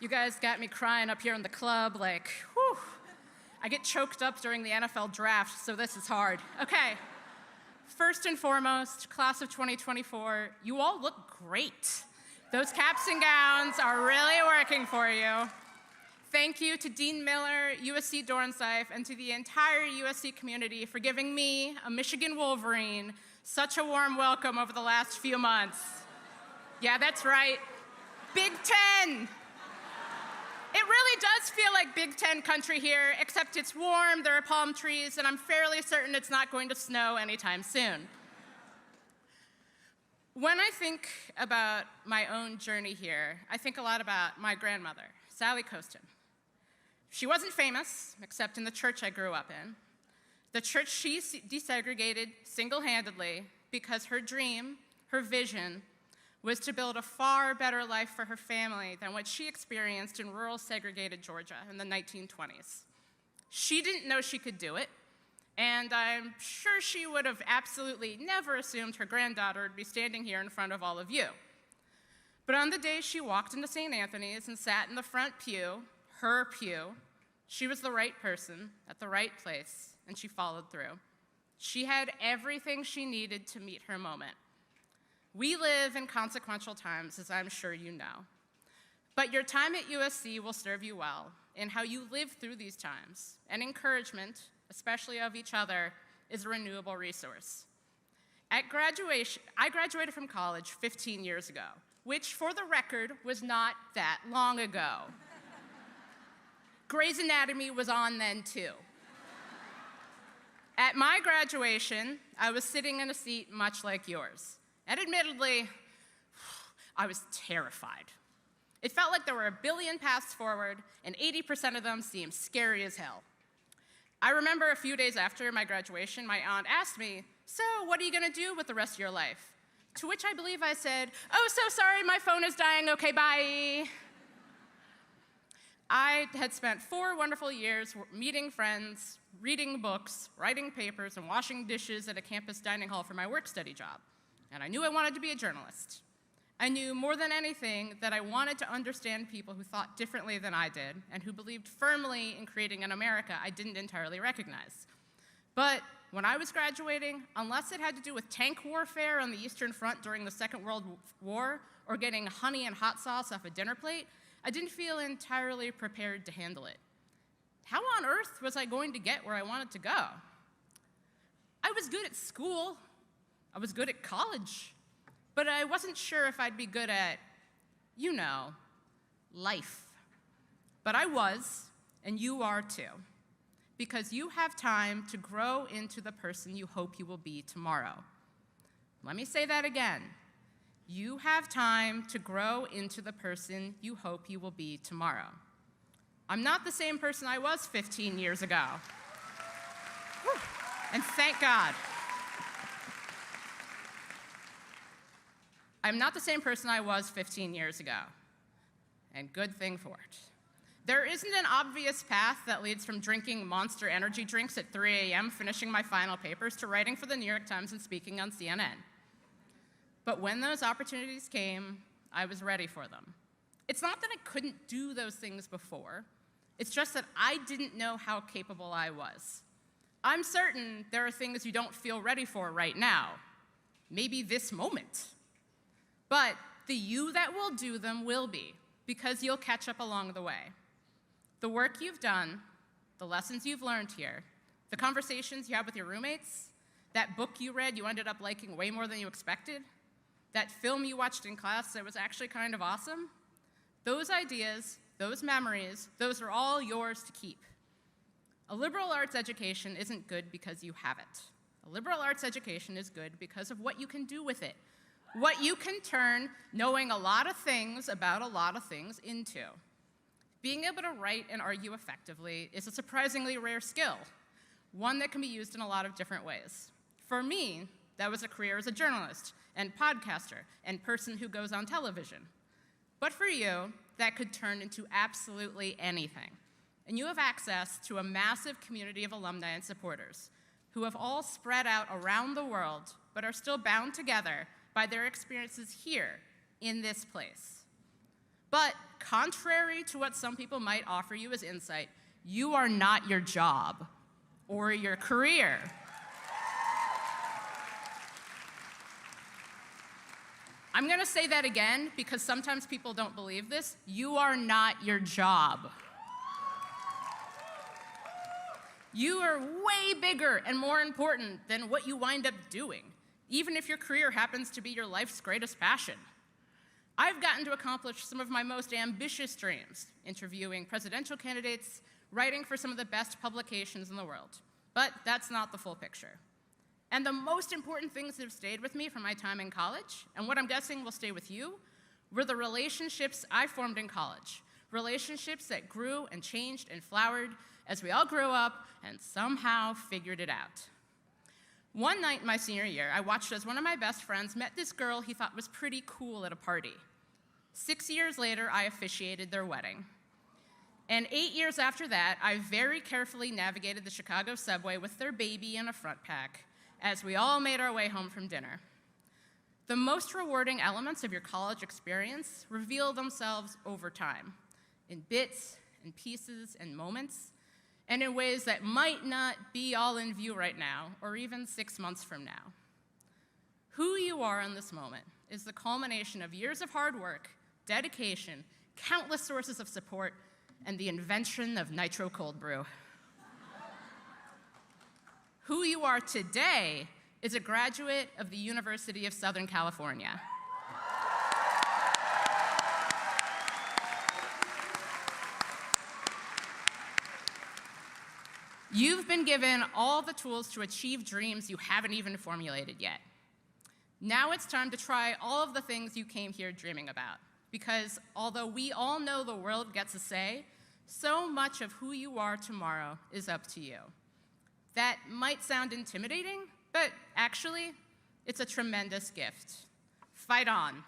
You guys got me crying up here in the club, like, whew. I get choked up during the NFL draft, so this is hard. Okay, first and foremost, class of 2024, you all look great. Those caps and gowns are really working for you. Thank you to Dean Miller, USC Dornsife, and to the entire USC community for giving me, a Michigan Wolverine, such a warm welcome over the last few months. Yeah, that's right, Big Ten. It really does feel like Big Ten country here, except it's warm, there are palm trees, and I'm fairly certain it's not going to snow anytime soon. When I think about my own journey here, I think a lot about my grandmother, Sally Coaston. She wasn't famous, except in the church I grew up in. The church she desegregated single-handedly because her dream, her vision, was to build a far better life for her family than what she experienced in rural segregated Georgia in the 1920s. She didn't know she could do it, and I'm sure she would have absolutely never assumed her granddaughter would be standing here in front of all of you. But on the day she walked into St. Anthony's and sat in the front pew, her pew, she was the right person at the right place, and she followed through. She had everything she needed to meet her moment. We live in consequential times, as I'm sure you know. But your time at USC will serve you well in how you live through these times, and encouragement, especially of each other, is a renewable resource. At graduation, I graduated from college 15 years ago, which, for the record, was not that long ago. Grey's Anatomy was on then, too. At my graduation, I was sitting in a seat much like yours. And admittedly, I was terrified. It felt like there were a billion paths forward, and 80% of them seemed scary as hell. I remember a few days after my graduation, my aunt asked me, "So, what are you gonna do with the rest of your life?" To which I believe I said, "Oh, so sorry, my phone is dying, okay, bye." I had spent 4 wonderful years meeting friends, reading books, writing papers, and washing dishes at a campus dining hall for my work-study job. And I knew I wanted to be a journalist. I knew more than anything that I wanted to understand people who thought differently than I did and who believed firmly in creating an America I didn't entirely recognize. But when I was graduating, unless it had to do with tank warfare on the Eastern Front during the Second World War or getting honey and hot sauce off a dinner plate, I didn't feel entirely prepared to handle it. How on earth was I going to get where I wanted to go? I was good at school. I was good at college, but I wasn't sure if I'd be good at, you know, life. But I was, and you are too, because you have time to grow into the person you hope you will be tomorrow. Let me say that again. You have time to grow into the person you hope you will be tomorrow. I'm not the same person I was 15 years ago. Whew. And thank God. I'm not the same person I was 15 years ago, and good thing for it. There isn't an obvious path that leads from drinking Monster energy drinks at 3 a.m., finishing my final papers, to writing for the New York Times and speaking on CNN. But when those opportunities came, I was ready for them. It's not that I couldn't do those things before. It's just that I didn't know how capable I was. I'm certain there are things you don't feel ready for right now, maybe this moment. But the you that will do them will be, because you'll catch up along the way. The work you've done, the lessons you've learned here, the conversations you had with your roommates, that book you read you ended up liking way more than you expected, that film you watched in class that was actually kind of awesome, those ideas, those memories, those are all yours to keep. A liberal arts education isn't good because you have it. A liberal arts education is good because of what you can do with it. What you can turn knowing a lot of things about a lot of things into. Being able to write and argue effectively is a surprisingly rare skill, one that can be used in a lot of different ways. For me, that was a career as a journalist and podcaster and person who goes on television. But for you, that could turn into absolutely anything. And you have access to a massive community of alumni and supporters who have all spread out around the world but are still bound together by their experiences here in this place. But contrary to what some people might offer you as insight, you are not your job or your career. I'm going to say that again because sometimes people don't believe this. You are not your job. You are way bigger and more important than what you wind up doing, even if your career happens to be your life's greatest passion. I've gotten to accomplish some of my most ambitious dreams, interviewing presidential candidates, writing for some of the best publications in the world. But that's not the full picture. And the most important things that have stayed with me from my time in college, and what I'm guessing will stay with you, were the relationships I formed in college. Relationships that grew and changed and flowered as we all grew up and somehow figured it out. One night in my senior year, I watched as one of my best friends met this girl he thought was pretty cool at a party. 6 years later, I officiated their wedding. And 8 years after that, I very carefully navigated the Chicago subway with their baby in a front pack as we all made our way home from dinner. The most rewarding elements of your college experience reveal themselves over time, in bits and pieces and moments, and in ways that might not be all in view right now, or even 6 months from now. Who you are in this moment is the culmination of years of hard work, dedication, countless sources of support, and the invention of nitro cold brew. Who you are today is a graduate of the University of Southern California. You've been given all the tools to achieve dreams you haven't even formulated yet. Now it's time to try all of the things you came here dreaming about. Because although we all know the world gets a say, so much of who you are tomorrow is up to you. That might sound intimidating, but actually, it's a tremendous gift. Fight on.